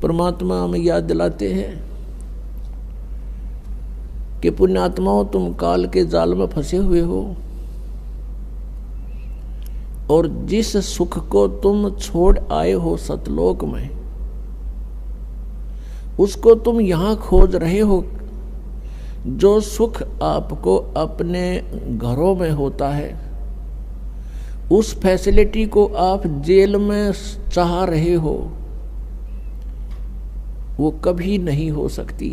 परमात्मा हमें याद दिलाते हैं कि पुण्यात्माओं, तुम काल के जाल में फंसे हुए हो और जिस सुख को तुम छोड़ आए हो सतलोक में, उसको तुम यहां खोज रहे हो। जो सुख आपको अपने घरों में होता है, उस फैसिलिटी को आप जेल में चाह रहे हो, वो कभी नहीं हो सकती।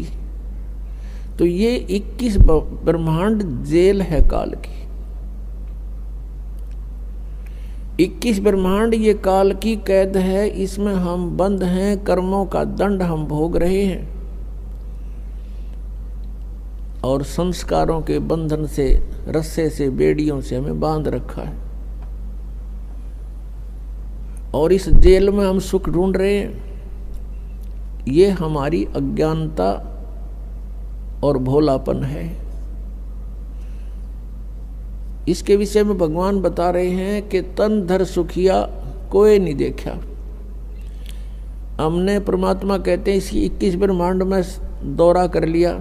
तो ये 21 ब्रह्मांड जेल है काल की। 21 ब्रह्मांड ये काल की कैद है, इसमें हम बंद हैं, कर्मों का दंड हम भोग रहे हैं और संस्कारों के बंधन से, रस्से से, बेड़ियों से हमें बांध रखा है और इस जेल में हम सुख ढूंढ रहे हैं। ये हमारी अज्ञानता और भोलापन है। इसके विषय में भगवान बता रहे हैं कि तन धर सुखिया कोई नहीं देखा। हमने, परमात्मा कहते हैं, इसकी 21 ब्रह्मांड में दौरा कर लिया,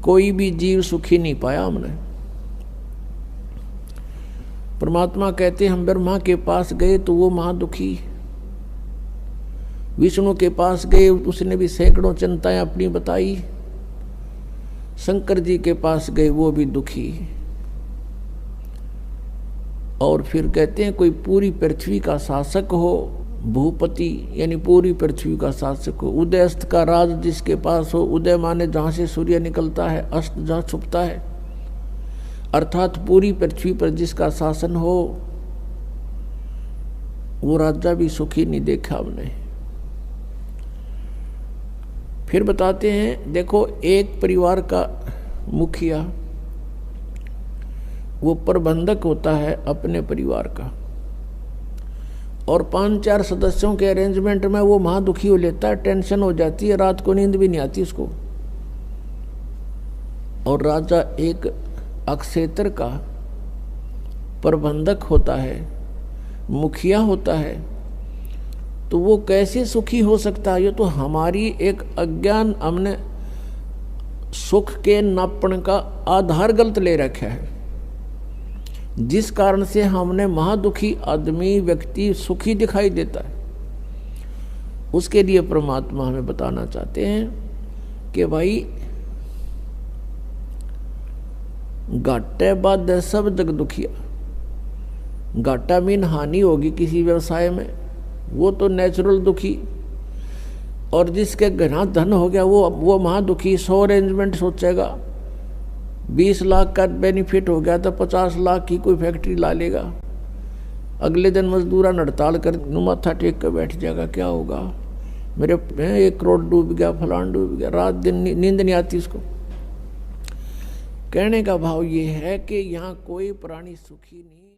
कोई भी जीव सुखी नहीं पाया हमने। परमात्मा कहते हैं हम ब्रह्मा के पास गए तो वो महादुखी, विष्णु के पास गए उसने भी सैकड़ों चिंताएं अपनी बताई, शंकर जी के पास गए वो भी दुखी। और फिर कहते हैं कोई पूरी पृथ्वी का शासक हो, भूपति यानी पूरी पृथ्वी का शासक हो, उदय अस्त का राज जिसके पास हो, उदय माने जहां से सूर्य निकलता है, अस्त जहां छुपता है, अर्थात पूरी पृथ्वी पर जिसका शासन हो, वो राजा भी सुखी नहीं देखा हमने। फिर बताते हैं, देखो एक परिवार का मुखिया वो प्रबंधक होता है अपने परिवार का, और 5-4 सदस्यों के अरेंजमेंट में वो महादुखी हो लेता है, टेंशन हो जाती है, रात को नींद भी नहीं आती उसको। और राजा एक अक्षेत्र का प्रबंधक होता है, मुखिया होता है, तो वो कैसे सुखी हो सकता है? ये तो हमारी एक अज्ञान, हमने सुख के नापण का आधार गलत ले रखा है, जिस कारण से हमने महादुखी आदमी, व्यक्ति सुखी दिखाई देता है। उसके लिए परमात्मा हमें बताना चाहते हैं कि भाई घाटे बाद सब जग दुखिया। घाटा मीन हानि होगी किसी व्यवसाय में, वो तो नेचुरल दुखी, और जिसके घना धन हो गया वो महादुखी। 100 अरेंजमेंट सोचेगा, 20 लाख का बेनिफिट हो गया तो 50 लाख की कोई फैक्ट्री ला लेगा, अगले दिन मजदूरा हड़ताल कर माथा टेक कर बैठ जाएगा, क्या होगा, मेरे 1 करोड़ डूब गया, फलान डूब गया, रात दिन नींद नहीं आती उसको। कहने का भाव ये है कि यहाँ कोई प्राणी सुखी नहीं।